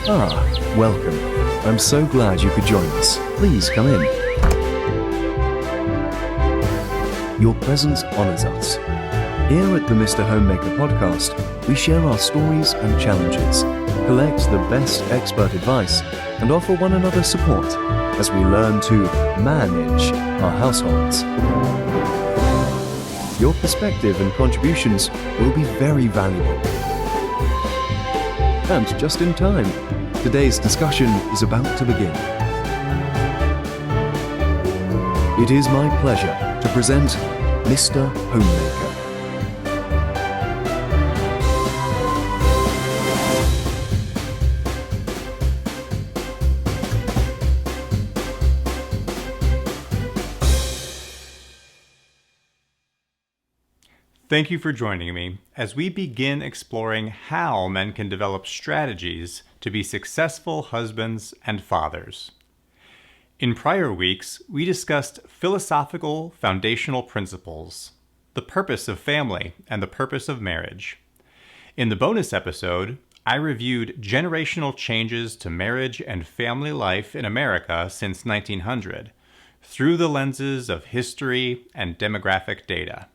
Welcome. I'm so glad you could join us. Please come in. Your presence honors us. Here at the Mr. Homemaker Podcast, we share our stories and challenges, collect the best expert advice, and offer one another support as we learn to manage our households. Your perspective and contributions will be very valuable. And just in time, today's discussion is about to begin. It is my pleasure to present Mr. Homemaker. Thank you for joining me as we begin exploring how men can develop strategies to be successful husbands and fathers. In prior weeks, we discussed philosophical foundational principles, the purpose of family, and the purpose of marriage. In the bonus episode, I reviewed generational changes to marriage and family life in America since 1900 through the lenses of history and demographic data.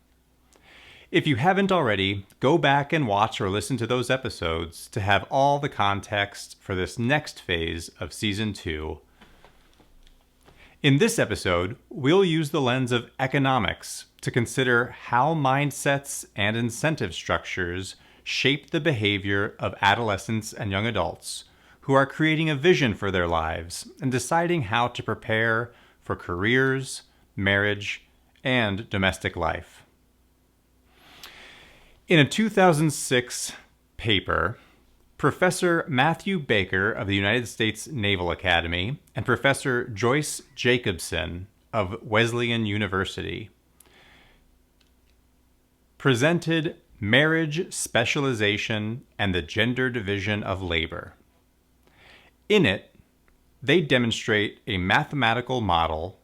If you haven't already, go back and watch or listen to those episodes to have all the context for this next phase of Season 2. In this episode, we'll use the lens of economics to consider how mindsets and incentive structures shape the behavior of adolescents and young adults who are creating a vision for their lives and deciding how to prepare for careers, marriage, and domestic life. In a 2006 paper, Professor Matthew Baker of the United States Naval Academy and Professor Joyce Jacobsen of Wesleyan University presented Marriage, Specialization, and the Gender Division of Labor. In it, they demonstrate a mathematical model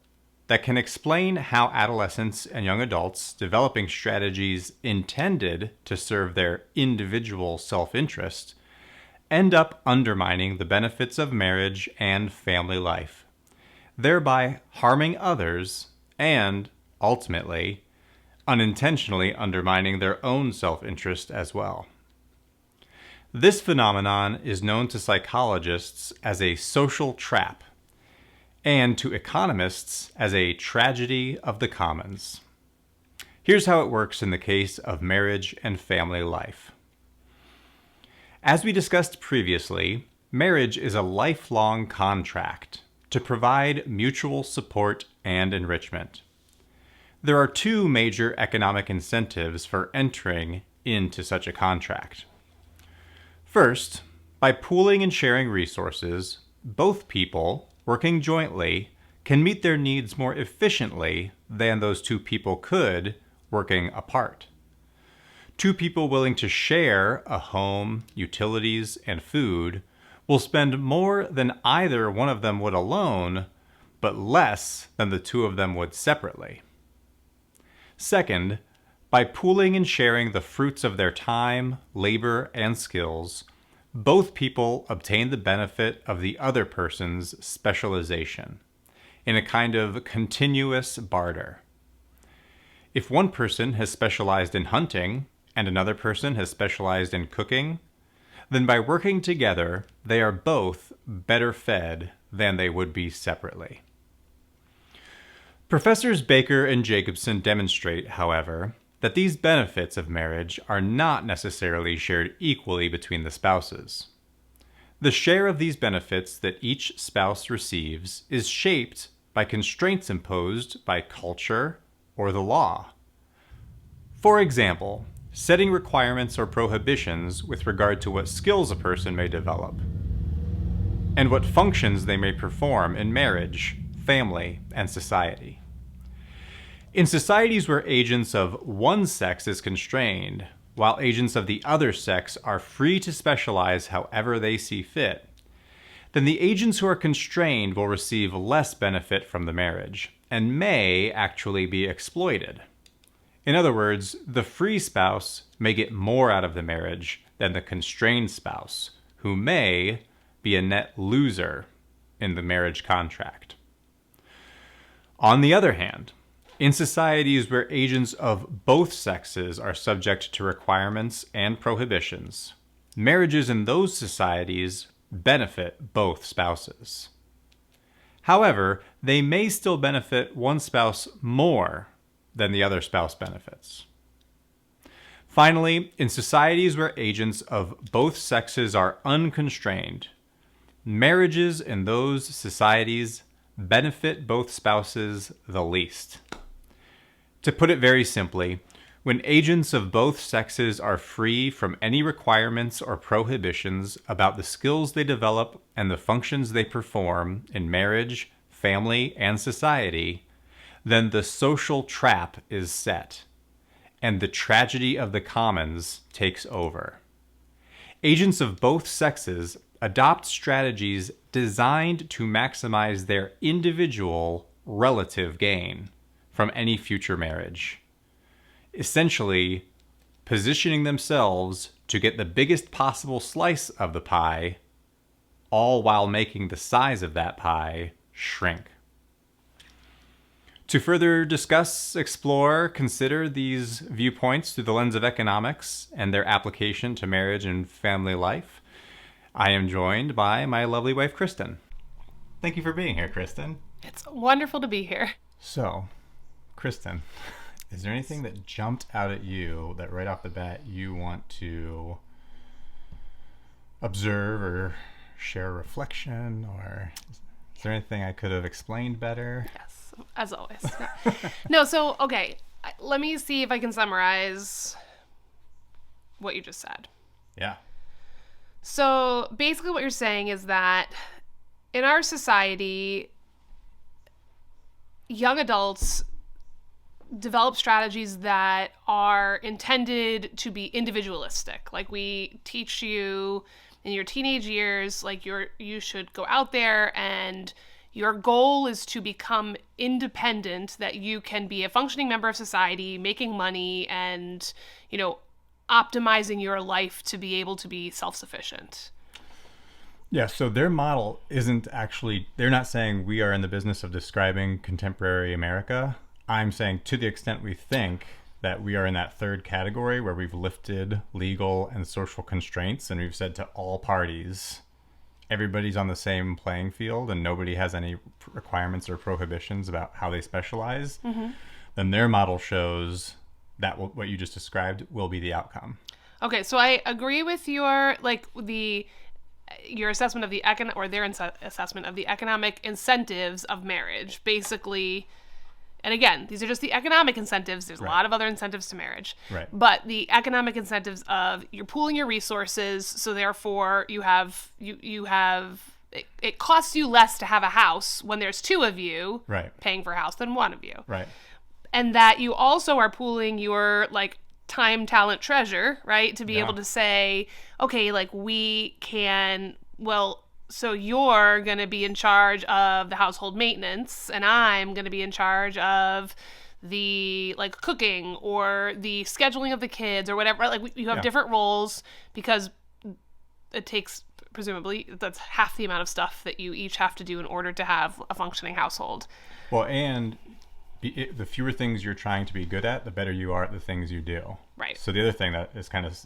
that can explain how adolescents and young adults developing strategies intended to serve their individual self-interest end up undermining the benefits of marriage and family life, thereby harming others and, ultimately, unintentionally undermining their own self-interest as well. This phenomenon is known to psychologists as a social trap, and to economists as a tragedy of the commons. Here's how it works in the case of marriage and family life. As we discussed previously, marriage is a lifelong contract to provide mutual support and enrichment. There are two major economic incentives for entering into such a contract. First, by pooling and sharing resources, both people working jointly can meet their needs more efficiently than those two people could working apart. Two people willing to share a home, utilities, and food will spend more than either one of them would alone, but less than the two of them would separately. Second, by pooling and sharing the fruits of their time, labor, and skills, both people obtain the benefit of the other person's specialization in a kind of continuous barter. If one person has specialized in hunting and another person has specialized in cooking, then by working together, they are both better fed than they would be separately. Professors Baker and Jacobsen demonstrate, however, that these benefits of marriage are not necessarily shared equally between the spouses. The share of these benefits that each spouse receives is shaped by constraints imposed by culture or the law. For example, setting requirements or prohibitions with regard to what skills a person may develop, and what functions they may perform in marriage, family, and society. In societies where agents of one sex is constrained, while agents of the other sex are free to specialize however they see fit, then the agents who are constrained will receive less benefit from the marriage, and may actually be exploited. In other words, the free spouse may get more out of the marriage than the constrained spouse, who may, be a net loser in the marriage contract. On the other hand, in societies where agents of both sexes are subject to requirements and prohibitions, marriages in those societies benefit both spouses. However, they may still benefit one spouse more than the other spouse benefits. Finally, in societies where agents of both sexes are unconstrained, marriages in those societies benefit both spouses the least. To put it very simply, when agents of both sexes are free from any requirements or prohibitions about the skills they develop and the functions they perform in marriage, family, and society, then the social trap is set, and the tragedy of the commons takes over. Agents of both sexes adopt strategies designed to maximize their individual relative gain from any future marriage, essentially positioning themselves to get the biggest possible slice of the pie, all while making the size of that pie shrink. To further discuss, explore, consider these viewpoints through the lens of economics and their application to marriage and family life, I am joined by my lovely wife, Kristen. Thank you for being here, Kristen. It's wonderful to be here. So, Kristen, is there anything that jumped out at you that right off the bat you want to observe or share a reflection, or is there anything I could have explained better? Yes, as always. No, so, okay, let me see if I can summarize what you just said. Yeah. So, basically what you're saying is that in our society, young adults develop strategies that are intended to be individualistic. Like, we teach you in your teenage years, like, you should go out there and your goal is to become independent, that you can be a functioning member of society, making money, and, optimizing your life to be able to be self-sufficient. Yeah, so their model isn't actually, they're not saying we are in the business of describing contemporary America. I'm saying to the extent we think that we are in that third category where we've lifted legal and social constraints and we've said to all parties, everybody's on the same playing field and nobody has any requirements or prohibitions about how they specialize, then their model shows that what you just described will be the outcome. Okay, so I agree with your assessment of their assessment of the economic incentives of marriage, basically. And again, these are just the economic incentives. There's a lot of other incentives to marriage. Right. But the economic incentives of you're pooling your resources, so therefore it costs you less to have a house when there's two of you paying for a house than one of you. Right. And that you also are pooling your time, talent, treasure, right? To be able to say, okay, so you're going to be in charge of the household maintenance and I'm going to be in charge of the cooking or the scheduling of the kids or whatever. You have different roles because it takes, presumably, that's half the amount of stuff that you each have to do in order to have a functioning household. Well, and the fewer things you're trying to be good at, the better you are at the things you do. Right. So the other thing that is kind of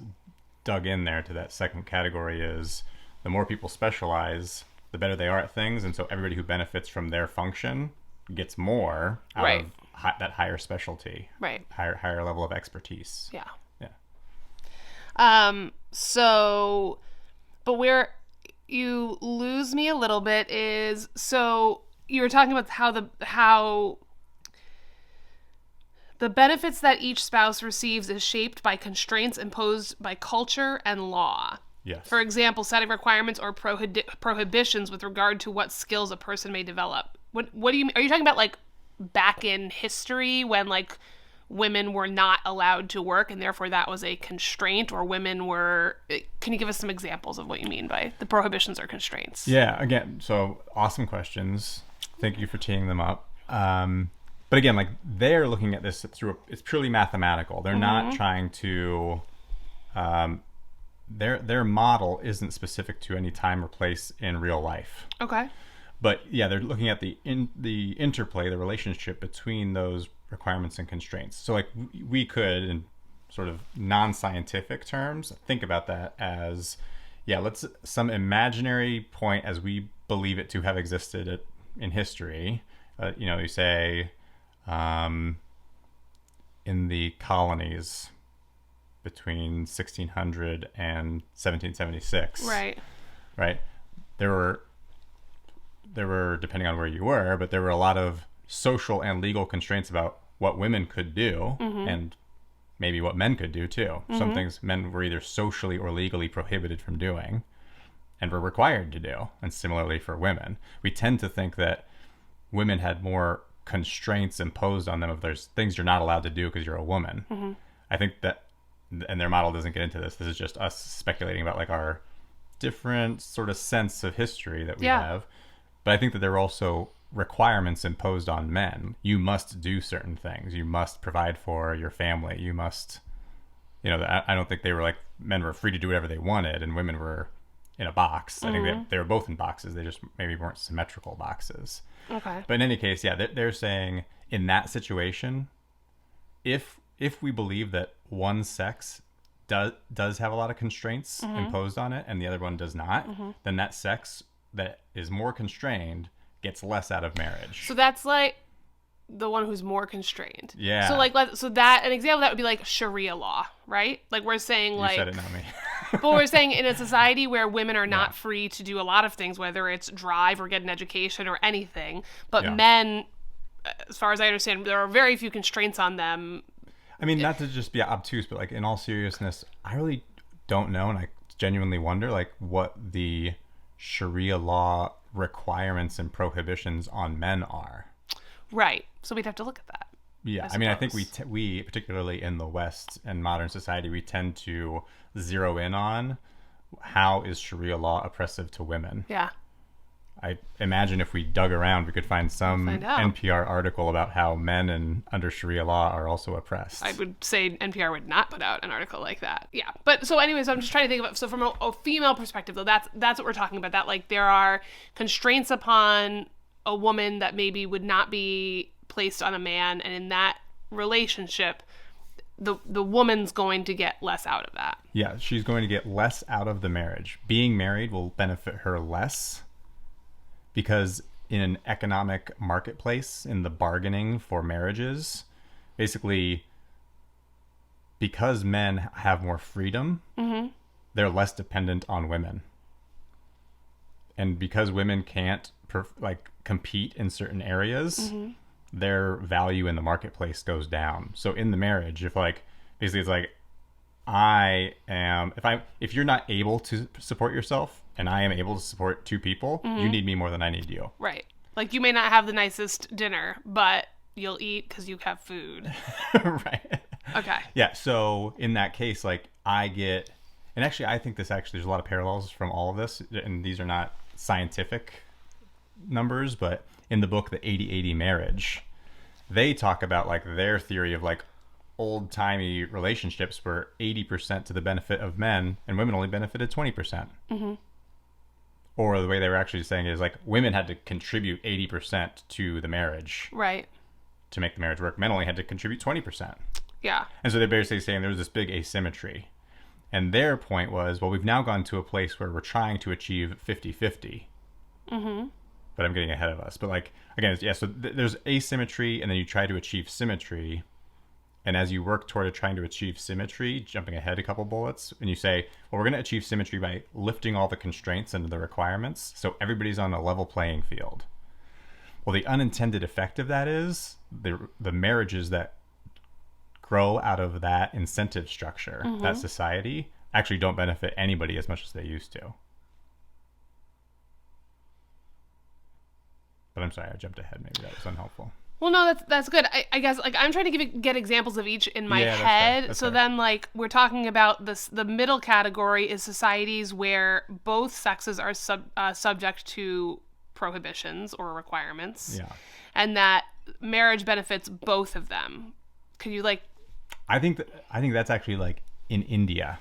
dug in there to that second category is the more people specialize, the better they are at things. And so everybody who benefits from their function gets more out of that higher specialty. Right. Higher level of expertise. Yeah. Yeah. But where you lose me a little bit is, so you were talking about how the benefits that each spouse receives is shaped by constraints imposed by culture and law. Yes. For example, setting requirements or prohibitions with regard to what skills a person may develop. What do you mean? Are you talking about back in history when women were not allowed to work and therefore that was a constraint, or women were? Can you give us some examples of what you mean by the prohibitions or constraints? Yeah. Again, so awesome questions. Thank you for teeing them up. But again, they're looking at this it's purely mathematical. They're not trying to their model isn't specific to any time or place in real life. Okay. But yeah, they're looking at the interplay, the relationship between those requirements and constraints. So like we could, in sort of non-scientific terms, think about that as, let's some imaginary point as we believe it to have existed in history. You say in the colonies between 1600 and 1776. Right. There were, depending on where you were, but there were a lot of social and legal constraints about what women could do and maybe what men could do too. Some things men were either socially or legally prohibited from doing and were required to do. And similarly for women, we tend to think that women had more constraints imposed on them if there's things you're not allowed to do because you're a woman. I think that, and their model doesn't get into this. This is just us speculating about like our different sort of sense of history that we have. But I think that there are also requirements imposed on men. You must do certain things. You must provide for your family. You must, I don't think they were like, men were free to do whatever they wanted and women were in a box. I think they were both in boxes. They just maybe weren't symmetrical boxes. Okay. But in any case, they're saying in that situation, if we believe that one sex does have a lot of constraints imposed on it and the other one does not, then that sex that is more constrained gets less out of marriage. So that's like the one who's more constrained. Yeah. So like an example of that would be like Sharia law, right? Like we're saying You said it, not me. But we're saying in a society where women are not free to do a lot of things, whether it's drive or get an education or anything, but men, as far as I understand, there are very few constraints on them. I mean, not to just be obtuse, but like in all seriousness, I really don't know, and I genuinely wonder like what the Sharia law requirements and prohibitions on men are. Right. So we'd have to look at that. Yeah. I mean, I think we particularly in the West and modern society, we tend to zero in on how is Sharia law oppressive to women. Yeah. I imagine if we dug around, we could find some NPR article about how men under Sharia law are also oppressed. I would say NPR would not put out an article like that. Yeah. But so anyways, I'm just trying to think about, so from a female perspective, though, that's what we're talking about, that like there are constraints upon a woman that maybe would not be placed on a man. And in that relationship, the woman's going to get less out of that. Yeah. She's going to get less out of the marriage. Being married will benefit her less, because in an economic marketplace, in the bargaining for marriages, basically, because men have more freedom, they're less dependent on women. And because women can't compete in certain areas, their value in the marketplace goes down. So in the marriage, if basically it's like, if you're not able to support yourself and I am able to support two people, you need me more than I need you. Right. Like you may not have the nicest dinner, but you'll eat because you have food. Right. Okay. Yeah. So in that case, and actually I think there's a lot of parallels from all of this, and these are not scientific numbers, but in the book, The 80-80 Marriage, they talk about their theory of old-timey relationships where 80% to the benefit of men and women only benefited 20%. Or the way they were actually saying it is women had to contribute 80% to the marriage. Right. To make the marriage work. Men only had to contribute 20%. Yeah. And so they're basically saying there's this big asymmetry. And their point was, well, we've now gone to a place where we're trying to achieve 50-50. But I'm getting ahead of us. But again, so there's asymmetry, and then you try to achieve symmetry. And as you work toward trying to achieve symmetry, jumping ahead a couple bullets, and you say, well, we're going to achieve symmetry by lifting all the constraints and the requirements so everybody's on a level playing field. Well, the unintended effect of that is the marriages that grow out of that incentive structure, that society, actually don't benefit anybody as much as they used to. But I'm sorry, I jumped ahead. Maybe that was unhelpful. Well, no, that's good. I guess I'm trying to get examples of each in my head. That's so fair. then we're talking about this. The middle category is societies where both sexes are subject to prohibitions or requirements. Yeah. And that marriage benefits both of them. Could you I think that's actually in India.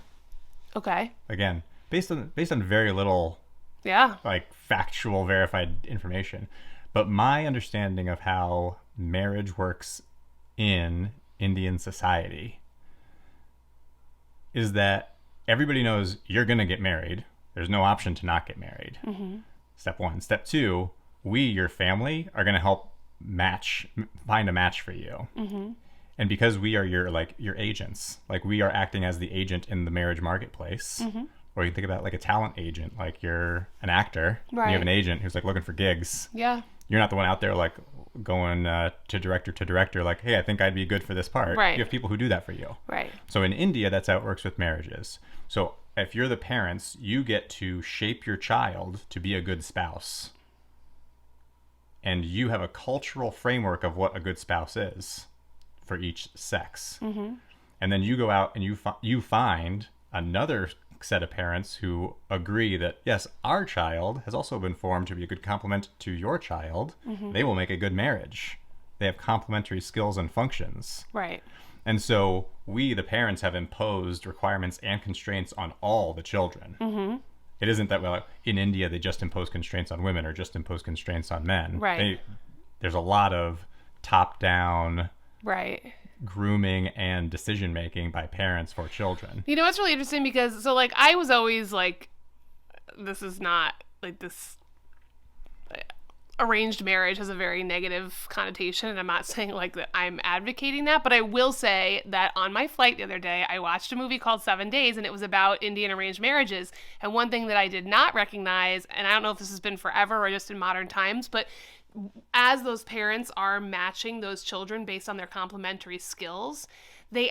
Okay. Again, based on very little Yeah. like factual verified information. But my understanding of how marriage works in Indian society is that everybody knows you're going to get married. There's no option to not get married. Mm-hmm. Step one. Step two, we, your family, are going to help find a match for you. Mm-hmm. And because we are your agents, like we are acting as the agent in the marriage marketplace. Mm-hmm. Or you think about like a talent agent, like you're an actor, right. And you have an agent who's like looking for gigs. Yeah. You're not the one out there like going to director, like, hey, I think I'd be good for this part. Right. You have people who do that for you. Right. So in India, that's how it works with marriages. So if you're the parents, you get to shape your child to be a good spouse. And you have a cultural framework of what a good spouse is for each sex. Mm-hmm. And then you go out and you find another set of parents who agree that, yes, our child has also been formed to be a good complement to your child. Mm-hmm. They will make a good marriage. They have complementary skills and functions. Right. And so we, the parents, have imposed requirements and constraints on all the children. Mm-hmm. It isn't that, well, in India, they just impose constraints on women or just impose constraints on men. Right. There's a lot of top-down right. grooming and decision-making by parents for children. You know, it's really interesting because, so, like, I was always, like, this is not, like, this arranged marriage has a very negative connotation, and I'm not saying, like, that I'm advocating that, but I will say that on my flight the other day, I watched a movie called 7 Days, and it was about Indian arranged marriages, and one thing that I did not recognize, and I don't know if this has been forever or just in modern times, but as those parents are matching those children based on their complementary skills, the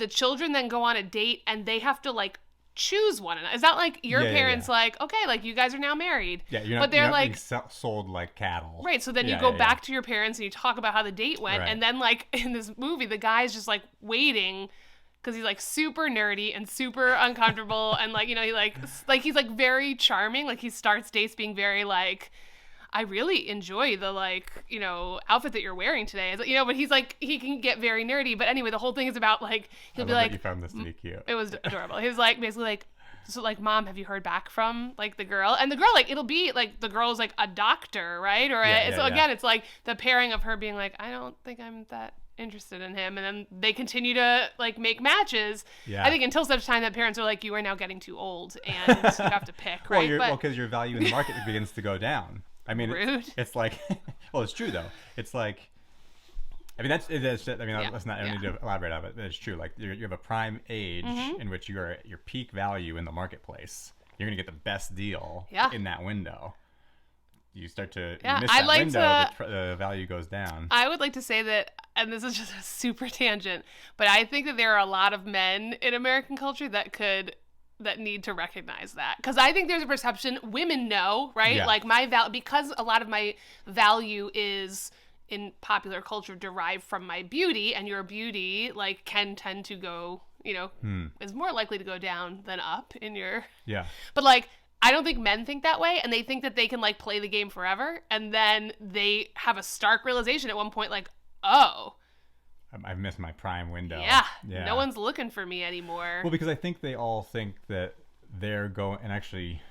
children then go on a date and they have to like choose one another. It's not like your parents like, okay, like you guys are now married. Yeah, you're not, but they're you're not like being sold like cattle. Right. So then you go back to your parents and you talk about how the date went. Right. And then like in this movie, the guy's just like waiting because he's like super nerdy and super uncomfortable. And like, you know, he's like very charming. Like he starts dates being very like, I really enjoy the, like, you know, outfit that you're wearing today. It's, you know, but he's like, he can get very nerdy. But anyway, the whole thing is about, like, he'll be like, you found this to be cute. It was adorable. He was like, basically like, so like, Mom, have you heard back from like the girl? And the girl, like, it'll be like the girl's like a doctor, right? Or again, it's like the pairing of her being like, I don't think I'm that interested in him, and then they continue to like make matches. I think until such time that parents are like, you are now getting too old and you have to pick, right? Well, because your value in the market begins to go down. I mean, it's like, well, it's true though. It's like, I mean, let's not, I don't need to elaborate on it, but it's true. Like you have a prime age in which you are at your peak value in the marketplace. You're going to get the best deal in that window. You start to miss that window, the value goes down. I would like to say that, and this is just a super tangent, but I think that there are a lot of men in American culture that need to recognize that, because I think there's a perception women know, right? Like because a lot of my value is in popular culture derived from my beauty, and your beauty like can tend to go, you know, is more likely to go down than up in your but like I don't think men think that way, and they think that they can like play the game forever, and then they have a stark realization at one point like, oh, I've missed my prime window. Yeah. No one's looking for me anymore. Well, because I think they all think that they're going, and actually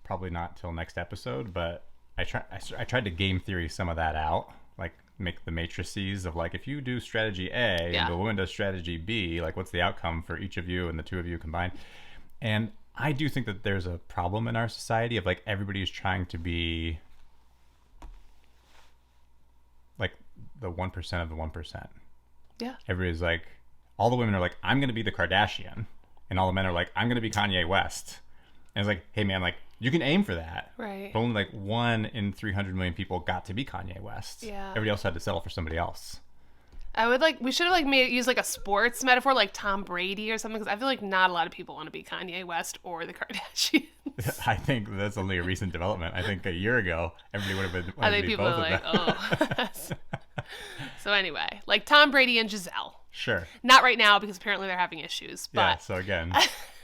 probably not till next episode, but I tried to game theory some of that out, like make the matrices of like, if you do strategy A and the woman does strategy B, like what's the outcome for each of you and the two of you combined? And I do think that there's a problem in our society of like everybody's trying to be like the 1% of the 1%. Yeah. Everybody's like, all the women are like, I'm going to be the Kardashian. And all the men are like, I'm going to be Kanye West. And it's like, hey man, like you can aim for that. Right. But only like 1 in 300 million people got to be Kanye West. Yeah. Everybody else had to settle for somebody else. We should have like use like a sports metaphor, like Tom Brady or something, because I feel like not a lot of people want to be Kanye West or the Kardashians. I think that's only a recent development. I think a year ago, everybody would have been. I think people are like, oh. So anyway, like Tom Brady and Giselle. Sure. Not right now because apparently they're having issues. But... Yeah. So again,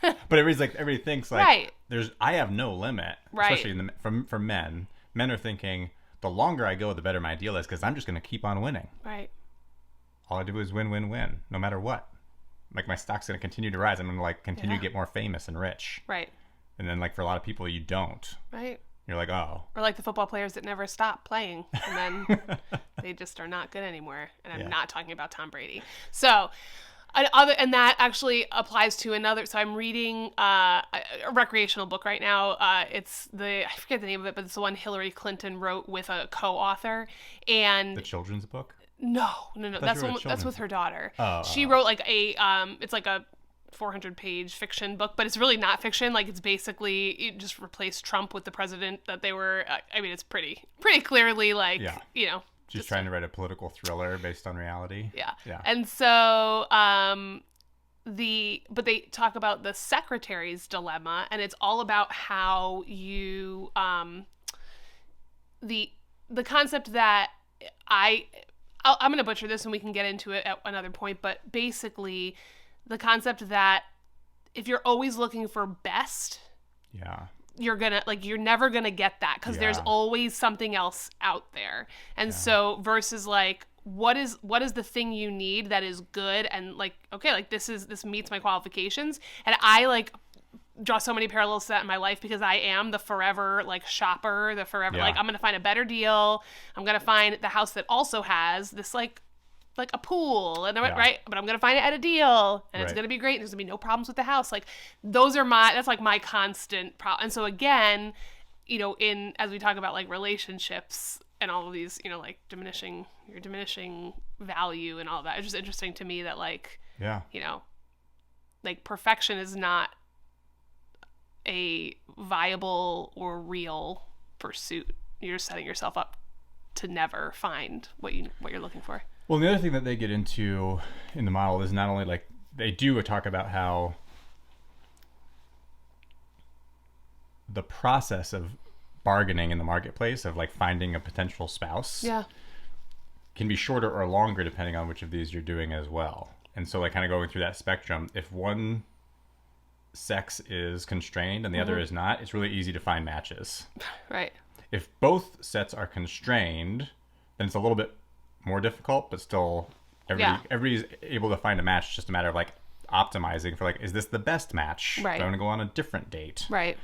but everybody thinks like, I have no limit, especially for men. Men are thinking the longer I go, the better my deal is because I'm just going to keep on winning. Right. All I do is win, win, win, no matter what. like my stock's going to continue to rise. I'm going to like continue Yeah. to get more famous and rich. Right. And then like for a lot of people, you don't. Right. You're like, oh. Or like the football players that never stop playing, and then they just are not good anymore. And I'm Yeah. not talking about Tom Brady. So, and that actually applies to another. So I'm reading a recreational book right now. I forget the name of it, but it's the one Hillary Clinton wrote with a co-author. And The children's book? no, you wrote a that's children's with her daughter. Oh, She wrote like it's like a 400-page fiction book, but it's really not fiction. Like it's basically it just replaced Trump with the president that they were. I mean, it's pretty clearly like Yeah. She's just trying to write a political thriller based on reality. Yeah. Yeah. And so but they talk about the secretary's dilemma, and it's all about how you the concept that I'm going to butcher this and we can get into it at another point, but basically the concept that if you're always looking for best, Yeah. you're never gonna get that because there's Yeah. always something else out there. And so versus like what is the thing you need that is good and like, okay, like this meets my qualifications. And I like draw so many parallels to that in my life because I am the forever like shopper, like I'm gonna find a better deal. I'm gonna find the house that also has this like a pool and right, but I'm gonna find it at a deal and it's Right. gonna be great. There's gonna be no problems with the house. Like that's like my constant problem. And so again, as we talk about like relationships and all of these, like diminishing value and all that, it's just interesting to me that like, Yeah. like perfection is not a viable or real pursuit. You're setting yourself up to never find what you're looking for. Well, the other thing that they get into in the model is not only like they do talk about how the process of bargaining in the marketplace of like finding a potential spouse can be shorter or longer depending on which of these you're doing as well. And so like kind of going through that spectrum, if one sex is constrained and the other is not, it's really easy to find matches. Right. If both sets are constrained, then it's a little bit more difficult, but still everybody's able to find a match. It's just a matter of like optimizing for like, is this the best match? Right. Do I want to go on a different date? Right.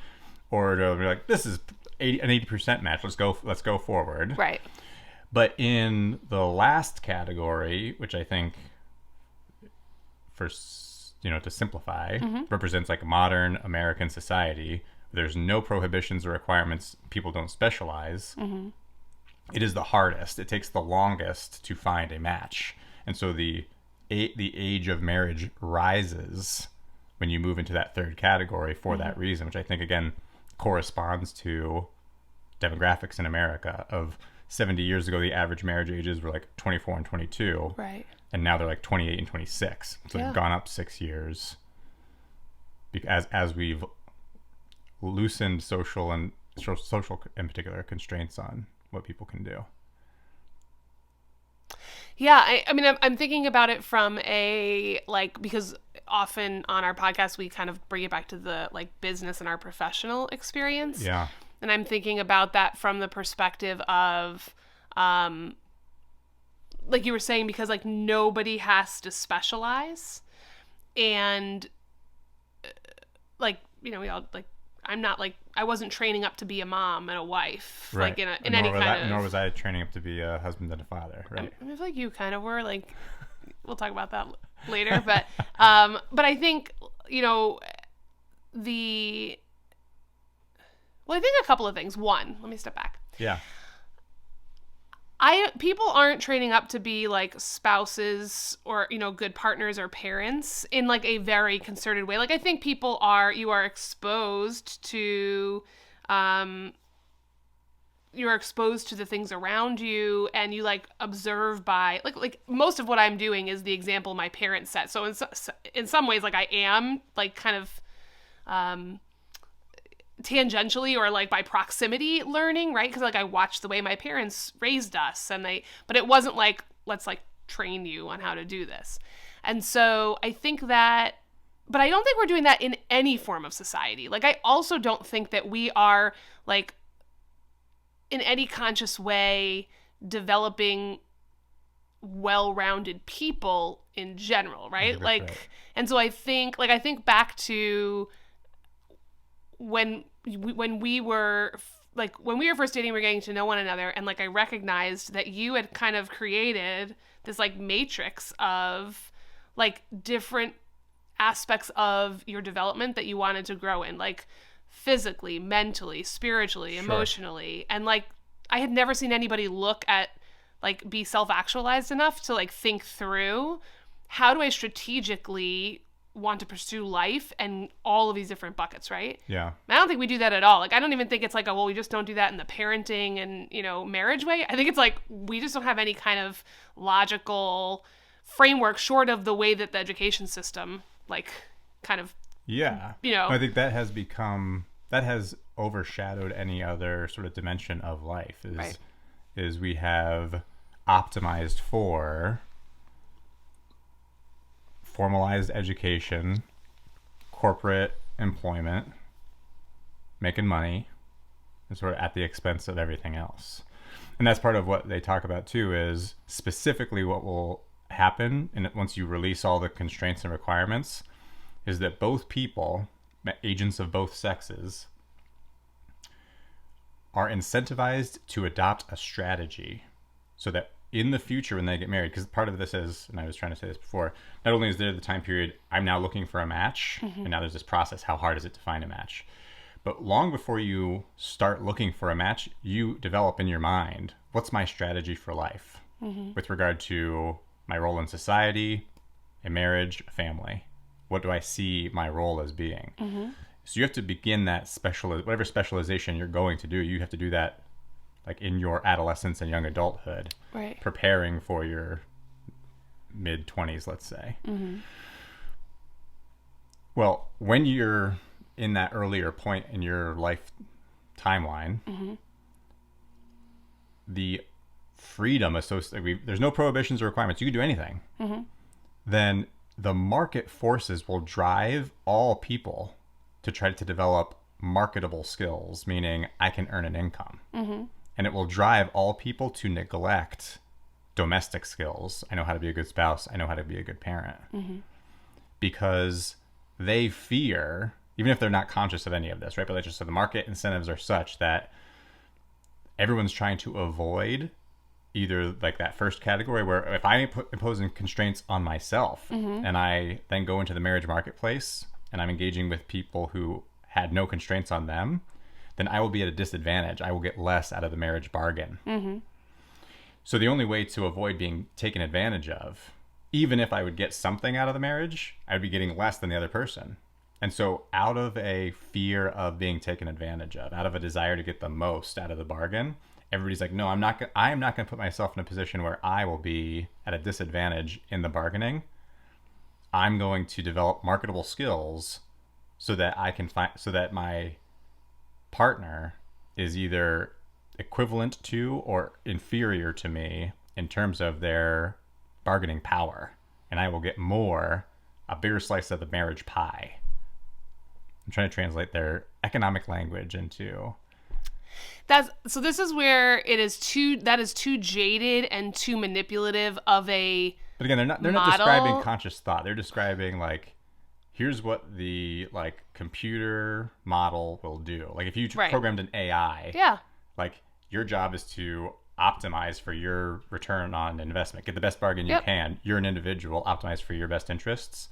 Or do I be like, this is an 80% match. Let's go forward. Right. But in the last category, which I think to simplify, represents like modern American society, there's no prohibitions or requirements. People don't specialize. It is the hardest. It takes the longest to find a match. And so the age of marriage rises when you move into that third category for that reason, which I think, again, corresponds to demographics in America. Of 70 years ago, the average marriage ages were like 24 and 22. Right. And now they're like 28 and 26. So they've gone up 6 years as we've loosened social in particular constraints on what people can do. Yeah, I mean, I'm thinking about it from because often on our podcast, we kind of bring it back to the like business and our professional experience. Yeah. And I'm thinking about that from the perspective of, like you were saying, because like nobody has to specialize. And we all like, I'm not like, I wasn't training up to be a mom and a wife, Right. like in any kind of. Nor was I training up to be a husband and a father, right? I feel like you kind of were. Like, we'll talk about that later, but I think I think a couple of things. One, let me step back. Yeah. People aren't training up to be like spouses or, good partners or parents in like a very concerted way. Like I think you are exposed to, you're exposed to the things around you and you like observe by like most of what I'm doing is the example my parents set. So in some ways, like I am like kind of, tangentially or like by proximity learning, right? Because like I watched the way my parents raised us but it wasn't like, let's like train you on how to do this. And so I think that, but I don't think we're doing that in any form of society. Like I also don't think that we are like in any conscious way developing well-rounded people in general, right? That's Like, right. and so I think back to when we were first dating, we were getting to know one another, and like I recognized that you had kind of created this like matrix of like different aspects of your development that you wanted to grow in, like physically, mentally, spiritually, emotionally. And like I had never seen anybody look at like be self-actualized enough to like think through, how do I strategically want to pursue life and all of these different buckets, right? Yeah. I don't think we do that at all. Like, I don't even think it's like, we just don't do that in the parenting and, marriage way. I think it's like, we just don't have any kind of logical framework short of the way that the education system, like, kind of, Yeah. I think that has overshadowed any other sort of dimension of life is we have optimized for formalized education, corporate employment, making money, and sort of at the expense of everything else. And that's part of what they talk about too, is specifically what will happen and once you release all the constraints and requirements is that both people, agents of both sexes, are incentivized to adopt a strategy so that in the future when they get married, because part of this is, and I was trying to say this before, not only is there the time period, I'm now looking for a match, and now there's this process, how hard is it to find a match? But long before you start looking for a match, you develop in your mind, what's my strategy for life with regard to my role in society, a marriage, a family? What do I see my role as being? So you have to begin that whatever specialization you're going to do, you have to do that like in your adolescence and young adulthood, right, preparing for your mid-20s, let's say. Well, when you're in that earlier point in your life timeline, the freedom associated, there's no prohibitions or requirements, you can do anything, then the market forces will drive all people to try to develop marketable skills, meaning I can earn an income. And it will drive all people to neglect domestic skills. I know how to be a good spouse. I know how to be a good parent. Because they fear, even if they're not conscious of any of this, right? But let's just say the market incentives are such that everyone's trying to avoid either like that first category where if I'm imposing constraints on myself and I then go into the marriage marketplace and I'm engaging with people who had no constraints on them, then I will be at a disadvantage. I will get less out of the marriage bargain. So the only way to avoid being taken advantage of, even if I would get something out of the marriage, I would be getting less than the other person. And so out of a fear of being taken advantage of, out of a desire to get the most out of the bargain, everybody's like, no, I am not going to put myself in a position where I will be at a disadvantage in the bargaining. I'm going to develop marketable skills so that so that my partner is either equivalent to or inferior to me in terms of their bargaining power, and I will get a bigger slice of the marriage pie. I'm trying to translate their economic language into so this is where it is too jaded and too manipulative of a But again, they're not describing conscious thought. They're describing like, here's what the like computer model will do. Like if you programmed an AI, like your job is to optimize for your return on investment, get the best bargain you can. You're an individual, optimize for your best interests.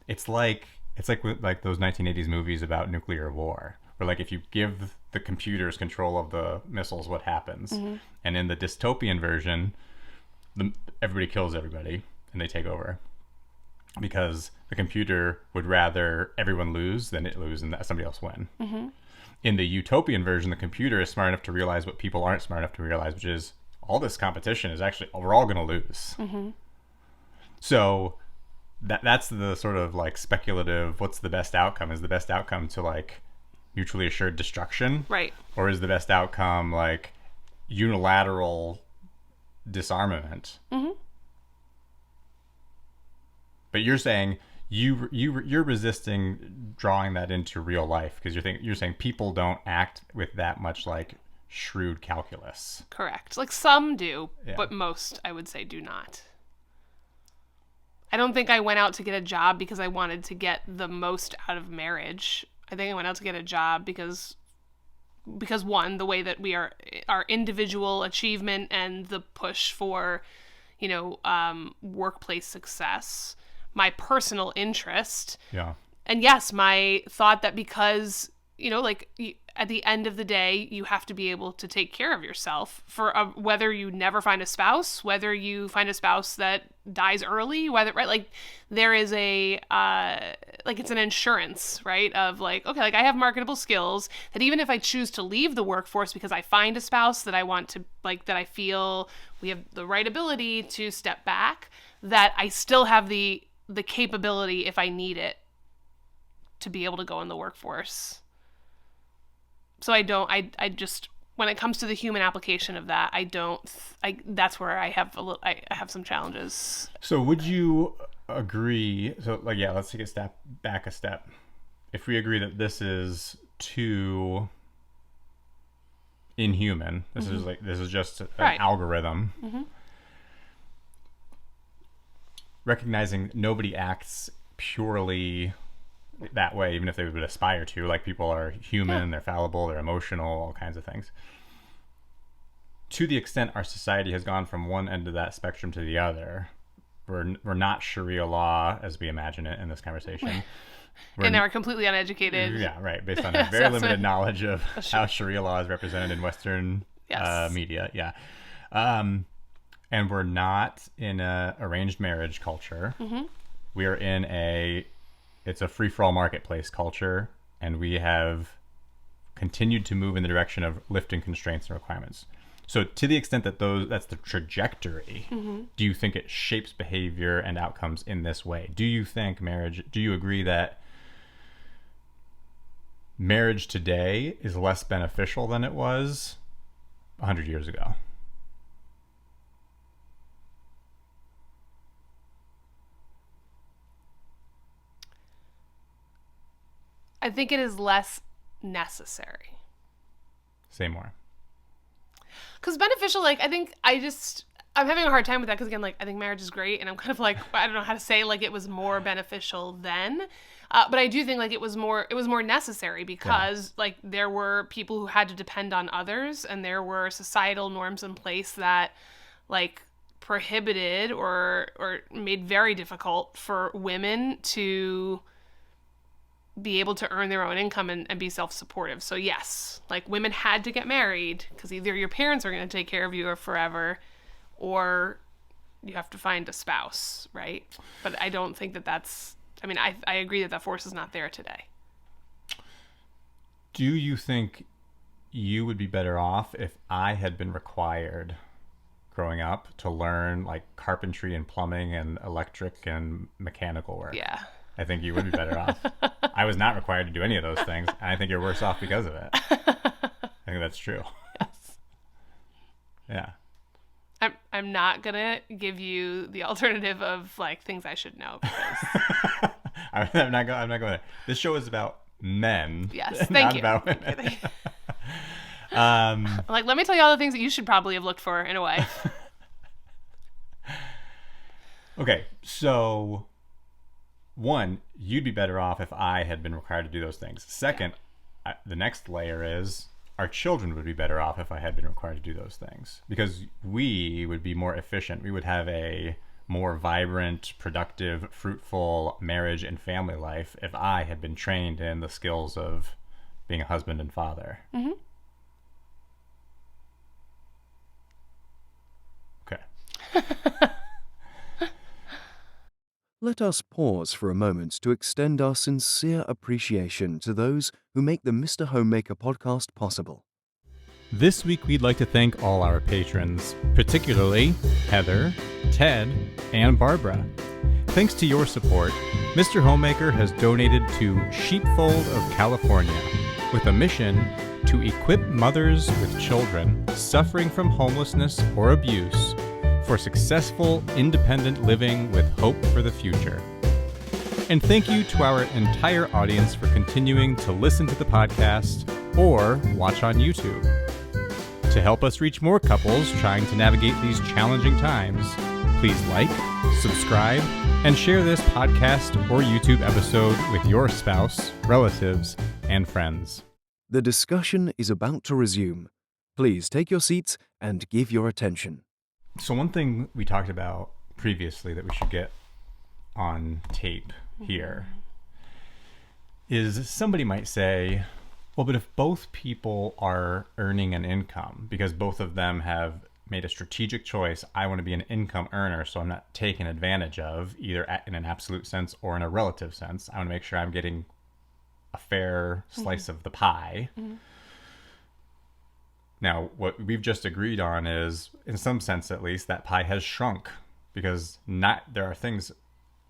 It's like those 1980s movies about nuclear war, where like if you give the computers control of the missiles, what happens? And in the dystopian version, everybody kills everybody and they take over, because the computer would rather everyone lose than it lose and somebody else win. In the utopian version, the computer is smart enough to realize what people aren't smart enough to realize, which is all this competition is actually, we're all going to lose. So that's the sort of like speculative, what's the best outcome? Is the best outcome to like mutually assured destruction? Right. Or is the best outcome like unilateral disarmament? But you're saying you're resisting drawing that into real life because you're saying people don't act with that much like shrewd calculus. Correct. Like some do, but most I would say do not. I don't think I went out to get a job because I wanted to get the most out of marriage. I think I went out to get a job because one, the way that we are, our individual achievement and the push for, workplace success, my personal interest. Yeah. And yes, my thought that because, at the end of the day, you have to be able to take care of yourself for whether you never find a spouse, whether you find a spouse that dies early, there is it's an insurance, right? Of I have marketable skills that even if I choose to leave the workforce because I find a spouse that I want to, that I feel we have the right ability to step back, that I still have the capability if I need it to be able to go in the workforce. So I just, when it comes to the human application of that, that's where I have have some challenges. So would you agree? So let's take a step back. If we agree that this is too inhuman, this is just an algorithm. Mm-hmm. Recognizing nobody acts purely that way, even if they would aspire to. People are human, they're fallible, they're emotional, all kinds of things. To the extent our society has gone from one end of that spectrum to the other, we're not Sharia law as we imagine it in this conversation. And now we're completely uneducated. Yeah, right. Based on a very limited knowledge of how Sharia law is represented in Western media. Yeah. And we're not in a arranged marriage culture. Mm-hmm. We are in it's a free-for-all marketplace culture, and we have continued to move in the direction of lifting constraints and requirements. So to the extent that that's the trajectory, mm-hmm. do you think it shapes behavior and outcomes in this way? Do you agree that marriage today is less beneficial than it was 100 years ago? I think it is less necessary. Say more. Because beneficial, I'm having a hard time with that because, again, I think marriage is great, and I'm kind of I don't know how to say, it was more beneficial then. But I do think, it was more necessary because, there were people who had to depend on others, and there were societal norms in place that, prohibited or made very difficult for women to be able to earn their own income and be self-supportive. So yes, women had to get married because either your parents are going to take care of you forever, or you have to find a spouse, right? But I don't think that's, I agree that force is not there today. Do you think you would be better off if I had been required growing up to learn carpentry and plumbing and electric and mechanical work? Yeah. I think you would be better off. I was not required to do any of those things, and I think you're worse off because of it. I think that's true. Yes. Yeah. I'm not gonna give you the alternative of things I should know because I'm not going there. This show is about men. Yes, thank you. Not about women. Let me tell you all the things that you should probably have looked for in a wife. Okay, so one, you'd be better off if I had been required to do those things. Second, the next layer is our children would be better off if I had been required to do those things because we would be more efficient. We would have a more vibrant, productive, fruitful marriage and family life if I had been trained in the skills of being a husband and father. Mm-hmm. Okay. Let us pause for a moment to extend our sincere appreciation to those who make the Mr. Homemaker podcast possible. This week, we'd like to thank all our patrons, particularly Heather, Ted, and Barbara. Thanks to your support, Mr. Homemaker has donated to Sheepfold of California with a mission to equip mothers with children suffering from homelessness or abuse for successful, independent living with hope for the future. And thank you to our entire audience for continuing to listen to the podcast or watch on YouTube. To help us reach more couples trying to navigate these challenging times, please like, subscribe, And share this podcast or YouTube episode with your spouse, relatives, and friends. The discussion is about to resume. Please take your seats and give your attention. So one thing we talked about previously that we should get on tape here is somebody might say, well, but if both people are earning an income because both of them have made a strategic choice, I want to be an income earner, so I'm not taken advantage of either in an absolute sense or in a relative sense. I want to make sure I'm getting a fair slice of the pie. Now, what we've just agreed on is, in some sense at least, that pie has shrunk because there are things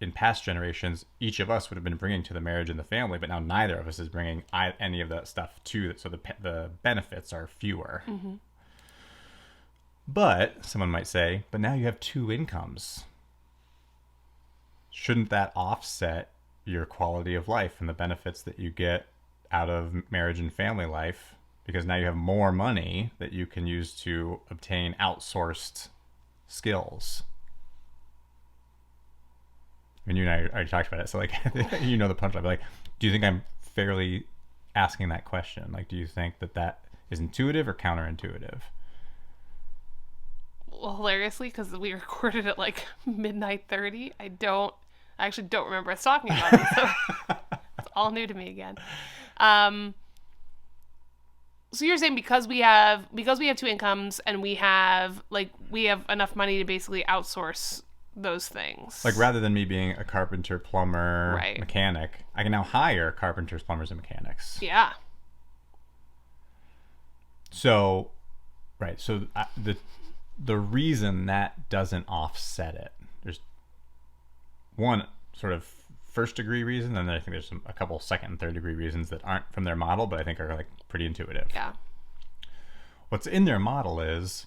in past generations each of us would have been bringing to the marriage and the family, but now neither of us is bringing any of that stuff to it, so the benefits are fewer. But someone might say, but now you have two incomes. Shouldn't that offset your quality of life and the benefits that you get out of marriage and family life? Because now you have more money that you can use to obtain outsourced skills. I mean, you and I already talked about it. So, like, you know the punchline. Like, do you think I'm fairly asking that question? Like, do you think that is intuitive or counterintuitive? Well, hilariously, because we recorded at like midnight 30, I actually don't remember us talking about it, so it's all new to me again. So you're saying because we have two incomes and we have enough money to basically outsource those things. Like, rather than me being a carpenter, plumber, Right. mechanic, I can now hire carpenters, plumbers, and mechanics. Yeah. So, right. So the reason that doesn't offset it, there's one sort of first degree reason, and then I think there's a couple second and third degree reasons that aren't from their model, but I think are like pretty intuitive. Yeah. What's in their model is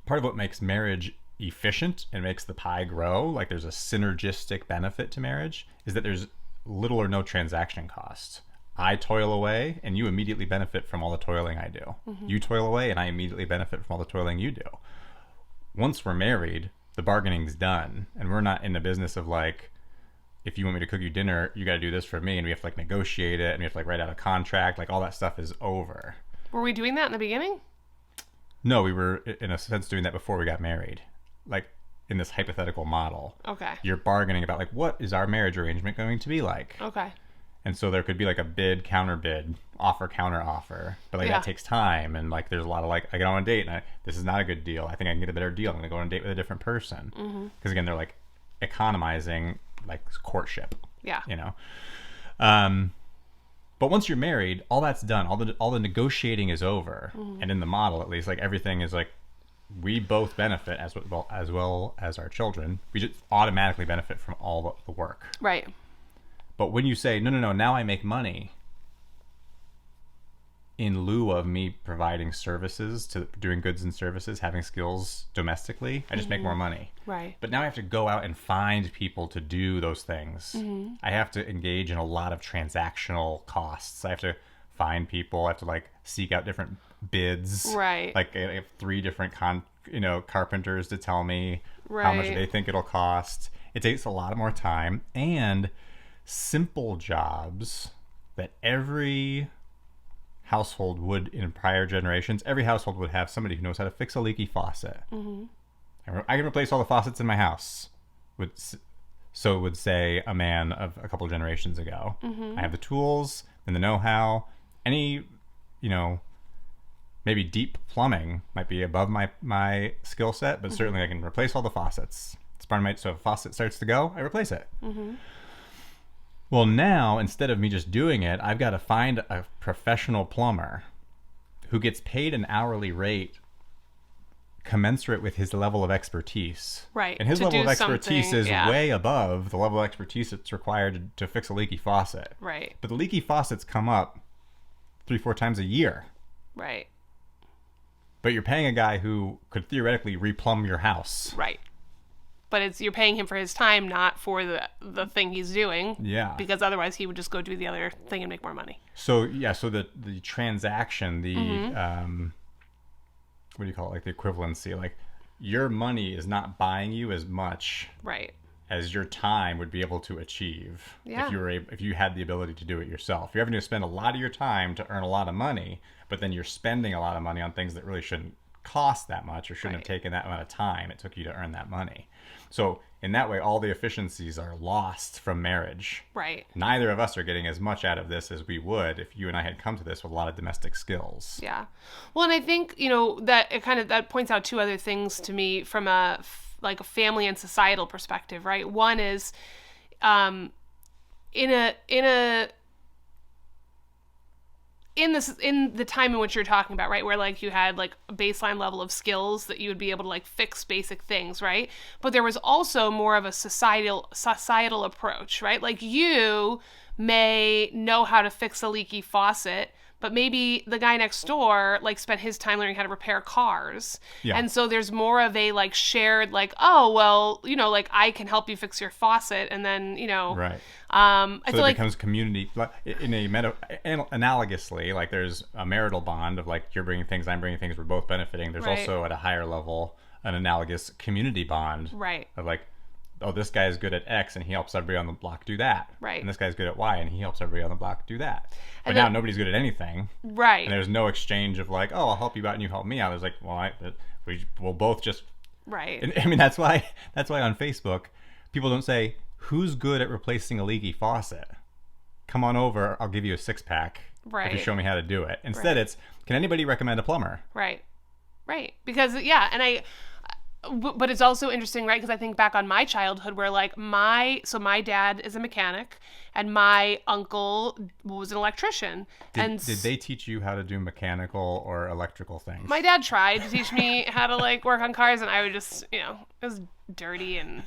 part of what makes marriage efficient and makes the pie grow, like there's a synergistic benefit to marriage, is that there's little or no transaction cost. I toil away and you immediately benefit from all the toiling I do. You toil away and I immediately benefit from all the toiling you do. Once we're married, the bargaining's done, and we're not in the business of like, if you want me to cook you dinner, you got to do this for me, and we have to like negotiate it, and we have to like write out a contract. Like, all that stuff is over. Were we doing that in the beginning? No, we were in a sense doing that before we got married. Like, in this hypothetical model. Okay. You're bargaining about like, what is our marriage arrangement going to be like? Okay. And so there could be like a bid, counter bid, offer, counter offer. But like that takes time. And like there's a lot of like, I get on a date and this is not a good deal. I think I can get a better deal. I'm going to go on a date with a different person. Because again, they're like economizing like courtship. Yeah. You know? But once you're married, all that's done. All the negotiating is over. And in the model, at least, like everything is like, we both benefit as well as our children. We just automatically benefit from all the work. Right. But when you say, no, now I make money in lieu of me providing services, to doing goods and services, having skills domestically, I just make more money. Right. But now I have to go out and find people to do those things. I have to engage in a lot of transactional costs. I have to find people. I have to like seek out different bids. Right. Like I have 3 different carpenters to tell me how much they think it'll cost. It takes a lot more time, and simple jobs that every household would, in prior generations, every household would have somebody who knows how to fix a leaky faucet. I can replace all the faucets in my house. So would say a man of a couple of generations ago. I have the tools and the know-how. Any, maybe deep plumbing might be above my skill set, but certainly I can replace all the faucets. So if a faucet starts to go, I replace it. Well, now, instead of me just doing it, I've got to find a professional plumber who gets paid an hourly rate commensurate with his level of expertise. Right. And his level of expertise is way above the level of expertise that's required to fix a leaky faucet. Right. But the leaky faucets come up 3-4 times a year. Right. But you're paying a guy who could theoretically replumb your house. Right. But you're paying him for his time, not for the thing he's doing. Yeah. Because otherwise he would just go do the other thing and make more money. So the transaction, what do you call it? Like the equivalency, like your money is not buying you as much Right. as your time would be able to achieve Yeah. if you had the ability to do it yourself. You're having to spend a lot of your time to earn a lot of money, but then you're spending a lot of money on things that really shouldn't cost that much or shouldn't have taken that amount of time it took you to earn that money. So in that way, all the efficiencies are lost from marriage. Right. Neither of us are getting as much out of this as we would if you and I had come to this with a lot of domestic skills. Yeah. Well, and I think, that it kind of, that points out two other things to me from a family and societal perspective, right? One is, in the time in which you're talking about, right, where like you had like a baseline level of skills that you would be able to like fix basic things, right? But there was also more of a societal approach, right? Like you may know how to fix a leaky faucet, but maybe the guy next door like spent his time learning how to repair cars. Yeah. And so there's more of a like shared like, oh, well, like I can help you fix your faucet. And then, Right. I So feel it like becomes community in analogously, like there's a marital bond of like you're bringing things, I'm bringing things, we're both benefiting. There's Right. also at a higher level an analogous community bond Right. of like, oh, this guy is good at X and he helps everybody on the block do that. Right. And this guy's good at Y and he helps everybody on the block do that. But And now then- nobody's good at anything. Right. And there's no exchange of like, oh, I'll help you out and you help me out. There's like, well, we'll both just. Right. And, I mean, that's why on Facebook, people don't say, who's good at replacing a leaky faucet? Come on over, I'll give you a 6-pack if you Right. show me how to do it. Instead, Right. it's, can anybody recommend a plumber? Right. Right. Because, yeah, but it's also interesting, right? Because I think back on my childhood where like my dad is a mechanic and my uncle was an electrician. Did they teach you how to do mechanical or electrical things? My dad tried to teach me how to like work on cars, and I would just, it was dirty. And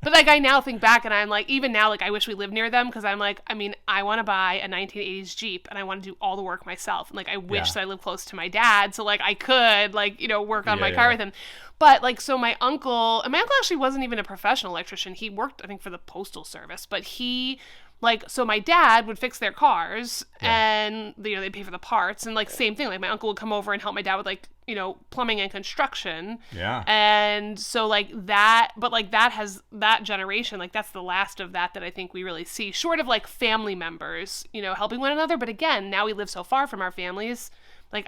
but like I now think back and I'm like, even now, like I wish we lived near them, because I'm like, I want to buy a 1980s Jeep and I want to do all the work myself. And like I wish that I lived close to my dad so like I could like, work on my car with him. But like, so my uncle actually wasn't even a professional electrician. He worked, I think, for the Postal Service, but so my dad would fix their cars and, they'd pay for the parts, and like same thing, like my uncle would come over and help my dad with like, plumbing and construction. Yeah. And so like that, but like that generation, like that's the last of that I think we really see, short of like family members, helping one another. But again, now we live so far from our families. Like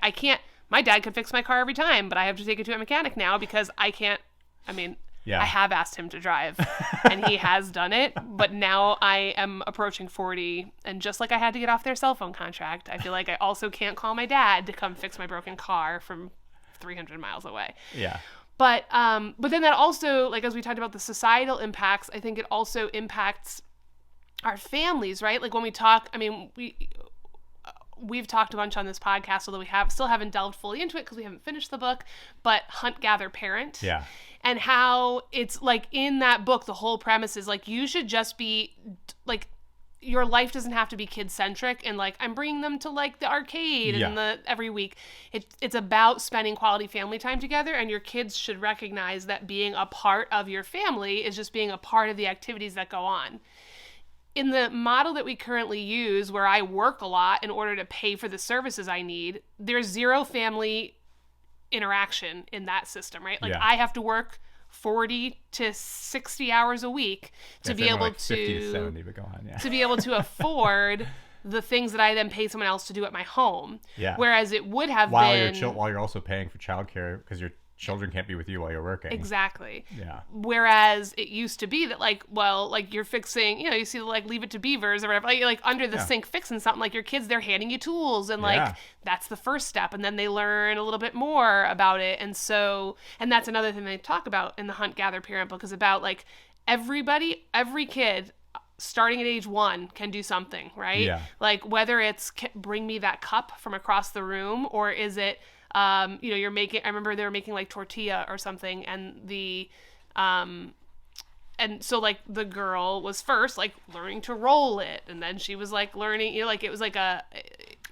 my dad could fix my car every time, but I have to take it to a mechanic now because I can't, I have asked him to drive and he has done it, but now I am approaching 40, and just like I had to get off their cell phone contract, I feel like I also can't call my dad to come fix my broken car from 300 miles away. Yeah. But then that also, like, as we talked about the societal impacts, I think it also impacts our families, right? Like when we talk, we've talked a bunch on this podcast, although we still haven't delved fully into it because we haven't finished the book, but Hunt, Gather, Parent. Yeah. And how it's like in that book, the whole premise is like, you should just be like, your life doesn't have to be kid-centric and like, I'm bringing them to like the arcade and every week. It's about spending quality family time together, and your kids should recognize that being a part of your family is just being a part of the activities that go on. In the model that we currently use, where I work a lot in order to pay for the services I need, there's zero family interaction in that system, right? Like I have to work 40 to 60 hours a week to be able like 50 to 70, but go on, to be able to afford the things that I then pay someone else to do at my home. Yeah. Whereas it would have while been you're also paying for childcare because your children can't be with you while you're working. Exactly. Yeah. Whereas it used to be that like, well, like you're fixing, you see like Leave It to Beavers or whatever, like under the sink fixing something, like your kids, they're handing you tools and like that's the first step, and then they learn a little bit more about it. And so, and that's another thing they talk about in the Hunt, Gather, Parent book, is about like every kid starting at age 1 can do something, right? Yeah. Like whether it's bring me that cup from across the room, or is it you're making, I remember they were making like tortilla or something, and and so like the girl was first like learning to roll it, and then she was like learning, like it was like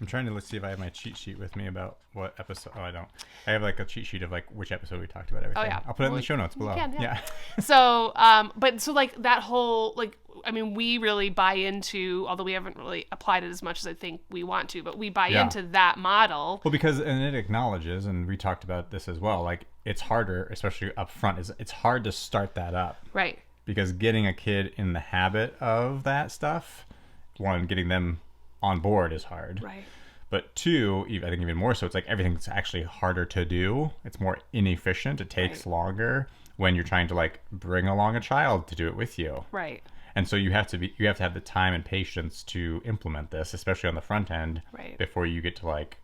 I'm trying to see if I have my cheat sheet with me about what episode. Oh, I don't. I have like a cheat sheet of like which episode we talked about everything. Oh, yeah. I'll put it in the show notes below. You can, yeah. So, but so like that whole, like, I mean, we really buy into, although we haven't really applied it as much as I think we want to, but we buy into that model. Well, because, and it acknowledges, and we talked about this as well, like it's harder, especially up front, it's hard to start that up. Right. Because getting a kid in the habit of that stuff, one, getting them on board is hard. Right. But two, I think even more so, it's like everything's actually harder to do. It's more inefficient. It takes longer when you're trying to like bring along a child to do it with you. Right. And so you have to have the time and patience to implement this, especially on the front end, before you get to like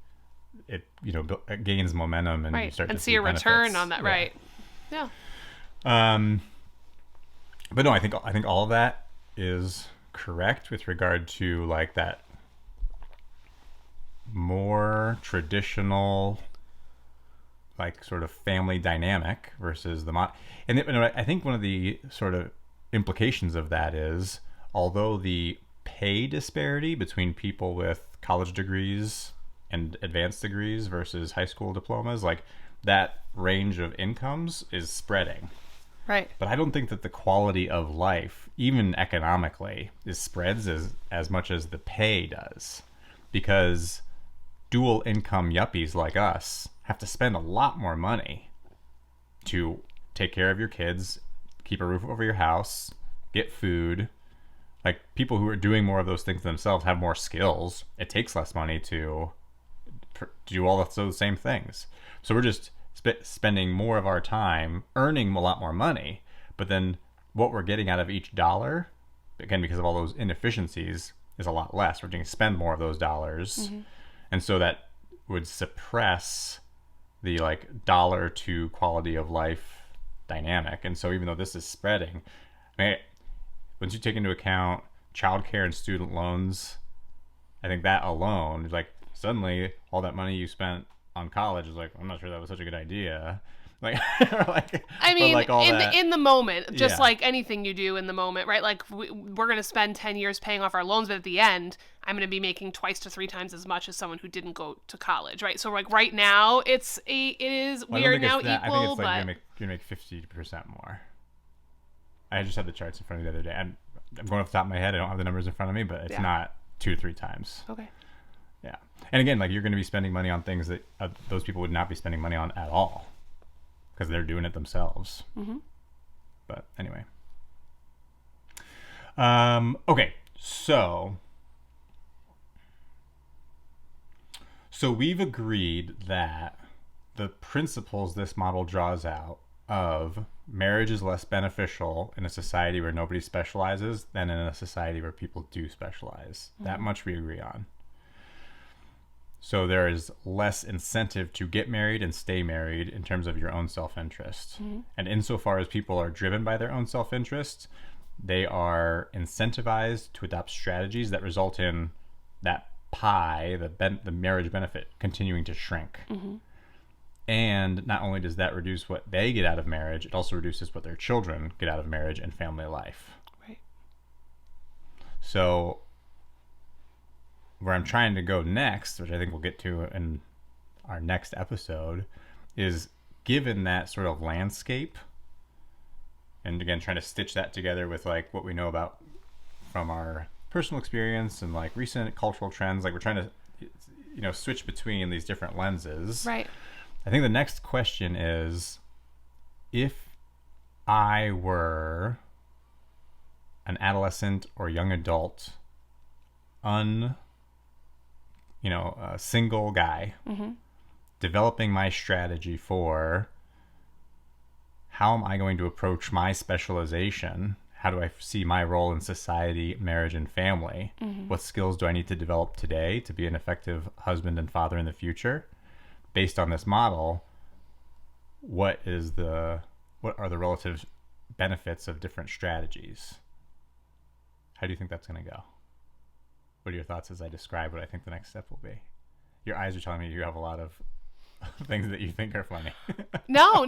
it, it gains momentum and you start to see a benefits. Return on that. Yeah. Right. Yeah. But no, I think all of that is correct with regard to like that more traditional, like sort of family dynamic versus the and I think one of the sort of implications of that is, although the pay disparity between people with college degrees and advanced degrees versus high school diplomas, like that range of incomes is spreading. Right. But I don't think that the quality of life, even economically, spreads as much as the pay does. Because dual income yuppies like us have to spend a lot more money to take care of your kids, keep a roof over your house, get food. Like people who are doing more of those things themselves have more skills. It takes less money to do all of those same things. So we're just spending more of our time earning a lot more money, but then what we're getting out of each dollar, again, because of all those inefficiencies, is a lot less. We're going to spend more of those dollars. Mm-hmm. And so that would suppress the like dollar to quality of life dynamic. And so even though this is spreading, I mean, once you take into account childcare and student loans, I think that alone is like suddenly all that money you spent on college is like, I'm not sure that was such a good idea. Like, I mean, like in the moment, just like anything you do in the moment, right? Like we're going to spend 10 years paying off our loans, but at the end, I'm going to be making 2 to 3 times as much as someone who didn't go to college, right? So like right now, we are now equal. I think it's like but you're gonna make 50% more. I just had the charts in front of me the other day. I'm going off the top of my head. I don't have the numbers in front of me, but it's not 2 to 3 times. Okay. Yeah. And again, like you're going to be spending money on things that those people would not be spending money on at all because they're doing it themselves. Mm-hmm. But anyway. Okay. So we've agreed that the principles this model draws out of marriage is less beneficial in a society where nobody specializes than in a society where people do specialize. Mm-hmm. That much we agree on. So there is less incentive to get married and stay married in terms of your own self-interest. Mm-hmm. And insofar as people are driven by their own self-interest, they are incentivized to adopt strategies that result in that pie, the marriage benefit, continuing to shrink. Mm-hmm. And not only does that reduce what they get out of marriage, it also reduces what their children get out of marriage and family life. Right. So where I'm trying to go next, which I think we'll get to in our next episode, is given that sort of landscape, and again, trying to stitch that together with like what we know about from our personal experience and like recent cultural trends, like we're trying to, switch between these different lenses. Right. I think the next question is, if I were an adolescent or young adult, a single guy, mm-hmm. developing my strategy for how am I going to approach my specialization? How do I see my role in society, marriage, and family? Mm-hmm. What skills do I need to develop today to be an effective husband and father in the future? Based on this model, what are the relative benefits of different strategies? How do you think that's going to go? What are your thoughts as I describe what I think the next step will be? Your eyes are telling me you have a lot of things that you think are funny. No.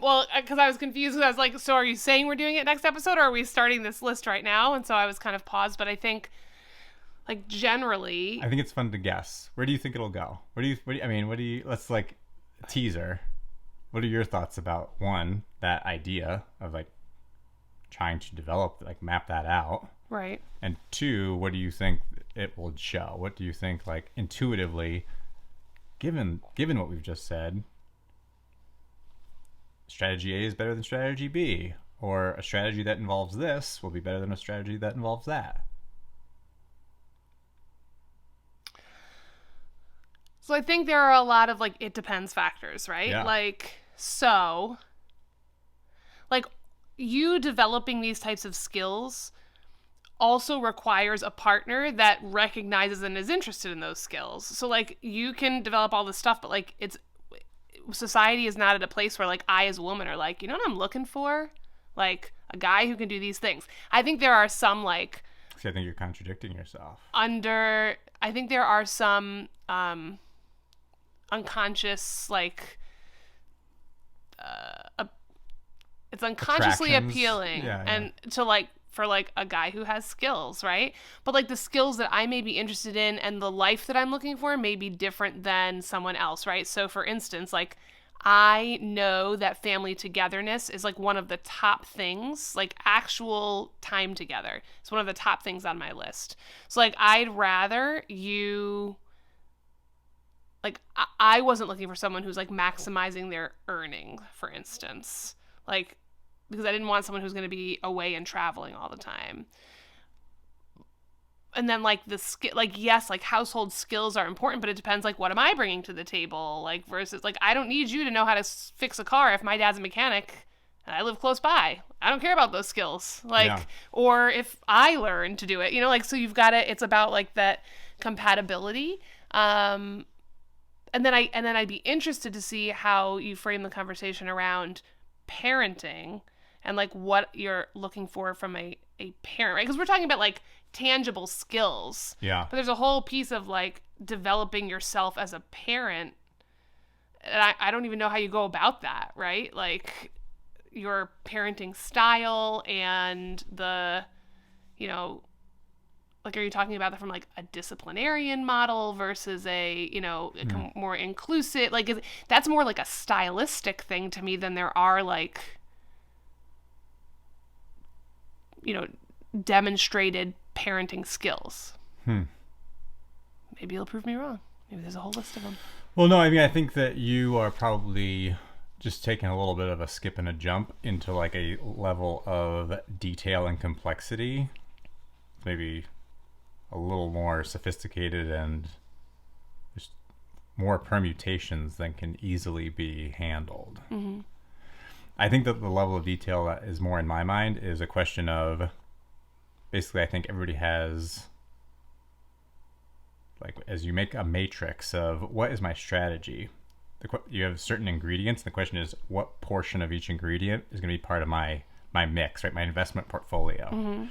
Well, because I was confused. I was like, so are you saying we're doing it next episode, or are we starting this list right now? And so I was kind of paused. But I think Like generally, I think it's fun to guess. Where do you think it'll go? Let's like teaser. What are your thoughts about, one, that idea of like trying to develop, like map that out? right? And two, what do you think it will show? What do you think, like intuitively, given what we've just said, strategy A is better than strategy B, or a strategy that involves this will be better than a strategy that involves that? So I think there are a lot of like it depends factors, right? Yeah. Like you developing these types of skills also requires a partner that recognizes and is interested in those skills. So like you can develop all this stuff, but like society is not at a place where like I as a woman are like, you know what I'm looking for? Like a guy who can do these things. I think there are some like See, I think you're contradicting yourself. I think there are some unconscious like it's unconsciously Attractions. appealing Yeah. and to like for like a guy who has skills, right? But like the skills that I may be interested in and the life that I'm looking for may be different than someone else, right? So for instance, like I know that family togetherness is like one of the top things, like actual time together. It's one of the top things on my list. So like I'd rather you like I wasn't looking for someone who's like maximizing their earning, for instance. Like because I didn't want someone who's going to be away and traveling all the time. And then like yes, like household skills are important, but it depends like what am I bringing to the table? Like versus like I don't need you to know how to fix a car if my dad's a mechanic and I live close by. I don't care about those skills. Like Yeah. or if I learn to do it, you know, like so you've got to it's about like that compatibility. And then I'd be interested to see how you frame the conversation around parenting and like what you're looking for from a parent, right? Because we're talking about like tangible skills. Yeah. But there's a whole piece of like developing yourself as a parent. And I don't even know how you go about that, right? Like your parenting style and the, you know, like, are you talking about that from like a disciplinarian model versus a, you know, more inclusive? Like, that's more like a stylistic thing to me than there are like, you know, demonstrated parenting skills. Maybe you'll prove me wrong. Maybe there's a whole list of them. Well, no, I mean, I think that you are probably just taking a little bit of a skip and a jump into like a level of detail and complexity. Maybe a little more sophisticated and just more permutations than can easily be handled. Mm-hmm. I think that the level of detail that is more in my mind is a question of basically I think everybody has, like, as you make a matrix of what is my strategy, you have certain ingredients. The question is what portion of each ingredient is going to be part of my mix, right? My investment portfolio. Mm-hmm. And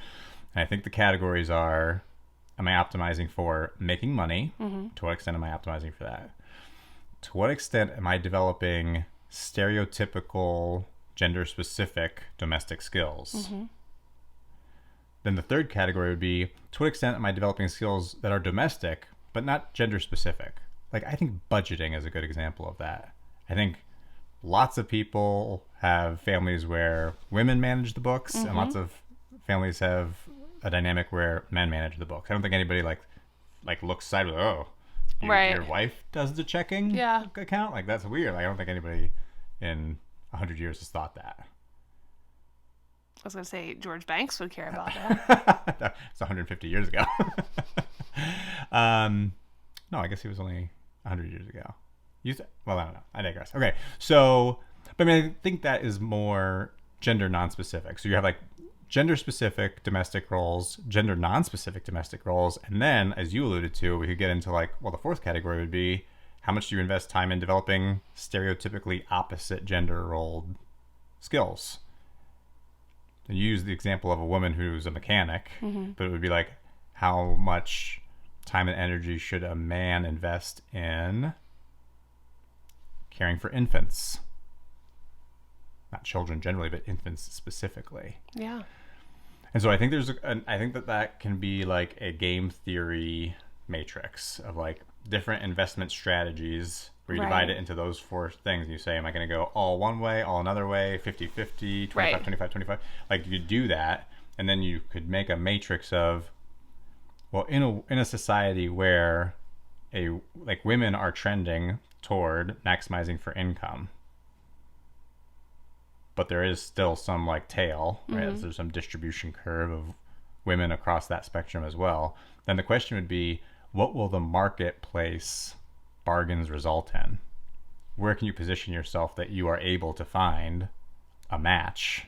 I think the categories are, am I optimizing for making money? Mm-hmm. To what extent am I optimizing for that? To what extent am I developing stereotypical gender-specific domestic skills? Mm-hmm. Then the third category would be, to what extent am I developing skills that are domestic, but not gender-specific? Like, I think budgeting is a good example of that. I think lots of people have families where women manage the books, Mm-hmm. and lots of families have a dynamic where men manage the books. I don't think anybody like looks sideways. Oh, Right. Your wife does the checking account? Like, that's weird. Like, I don't think anybody in 100 years has thought that. I was going to say George Banks would care about that. It's 150 years ago. No, I guess he was only 100 years ago. Well, I don't know. I digress. Okay, so, but I mean, I think that is more gender non-specific. So you have like gender-specific domestic roles, gender non-specific domestic roles, and then, as you alluded to, we could get into like, well, the fourth category would be, how much do you invest time in developing stereotypically opposite gender role skills? And you use the example of a woman who's a mechanic, Mm-hmm. but it would be like, how much time and energy should a man invest in caring for infants? Not children generally, but infants specifically. Yeah. And so I think I think that can be like a game theory matrix of like different investment strategies where you divide it into those 4 things. You say, am I going to go all one way, all another way, 50-50, 25-25-25? Like you do that, and then you could make a matrix of, well, in a society where women are trending toward maximizing for income, but there is still some like tail, right? There's some distribution curve of women across that spectrum as well. Then the question would be, what will the marketplace bargains result in? Where can you position yourself that you are able to find a match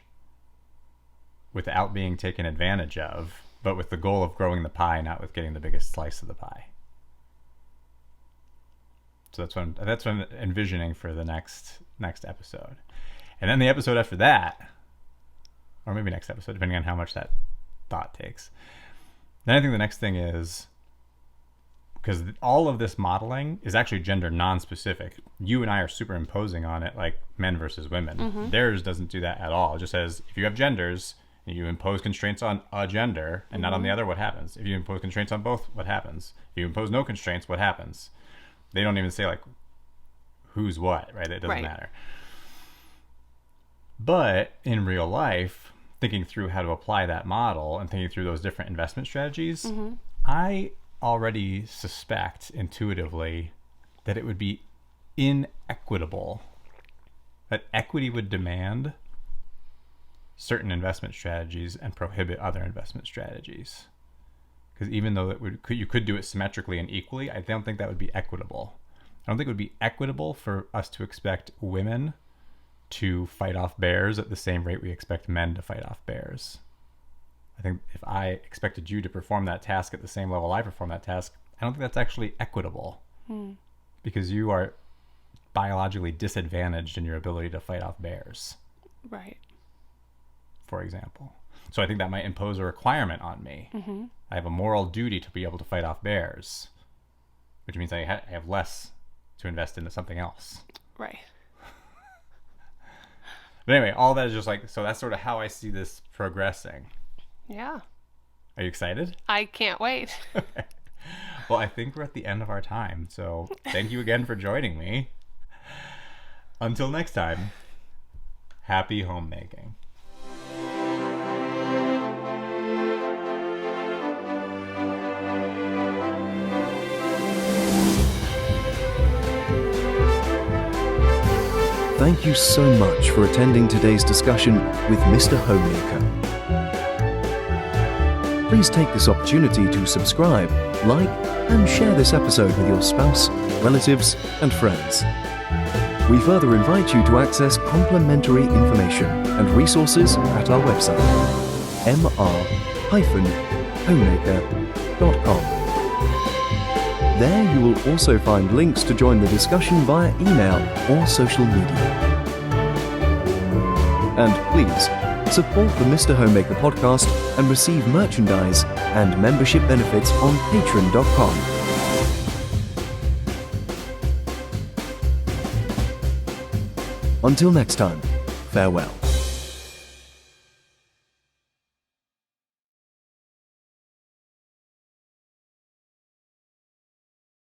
without being taken advantage of, but with the goal of growing the pie, not with getting the biggest slice of the pie? So that's what I'm envisioning for the next episode. And then the episode after that, or maybe next episode, depending on how much that thought takes. Then I think the next thing is, because all of this modeling is actually gender non-specific. You and I are superimposing on it like men versus women. Theirs doesn't do that at all. It just says, if you have genders and you impose constraints on a gender and not on the other, what happens? If you impose constraints on both, what happens? If you impose no constraints, what happens? They don't even say like who's what, right? It doesn't matter. But in real life, thinking through how to apply that model and thinking through those different investment strategies, I already suspect intuitively that it would be inequitable, that equity would demand certain investment strategies and prohibit other investment strategies. Because even though you could do it symmetrically and equally, I don't think that would be equitable. I don't think it would be equitable for us to expect women to fight off bears at the same rate we expect men to fight off bears. I think if I expected you to perform that task at the same level I perform that task, I don't think that's actually equitable. Because you are biologically disadvantaged in your ability to fight off bears. Right. For example. So I think that might impose a requirement on me. I have a moral duty to be able to fight off bears, which means I have less to invest into something else. Right. But anyway, all that is just like, so that's sort of how I see this progressing. Yeah. Are you excited? I can't wait. Okay. Well, I think we're at the end of our time. So thank you again for joining me. Until next time, happy homemaking. Thank you so much for attending today's discussion with Mr. Homemaker. Please take this opportunity to subscribe, like, and share this episode with your spouse, relatives, and friends. We further invite you to access complimentary information and resources at our website, mr-homemaker.com. There you will also find links to join the discussion via email or social media. And please, support the Mr. Homemaker podcast and receive merchandise and membership benefits on patreon.com. Until next time, farewell.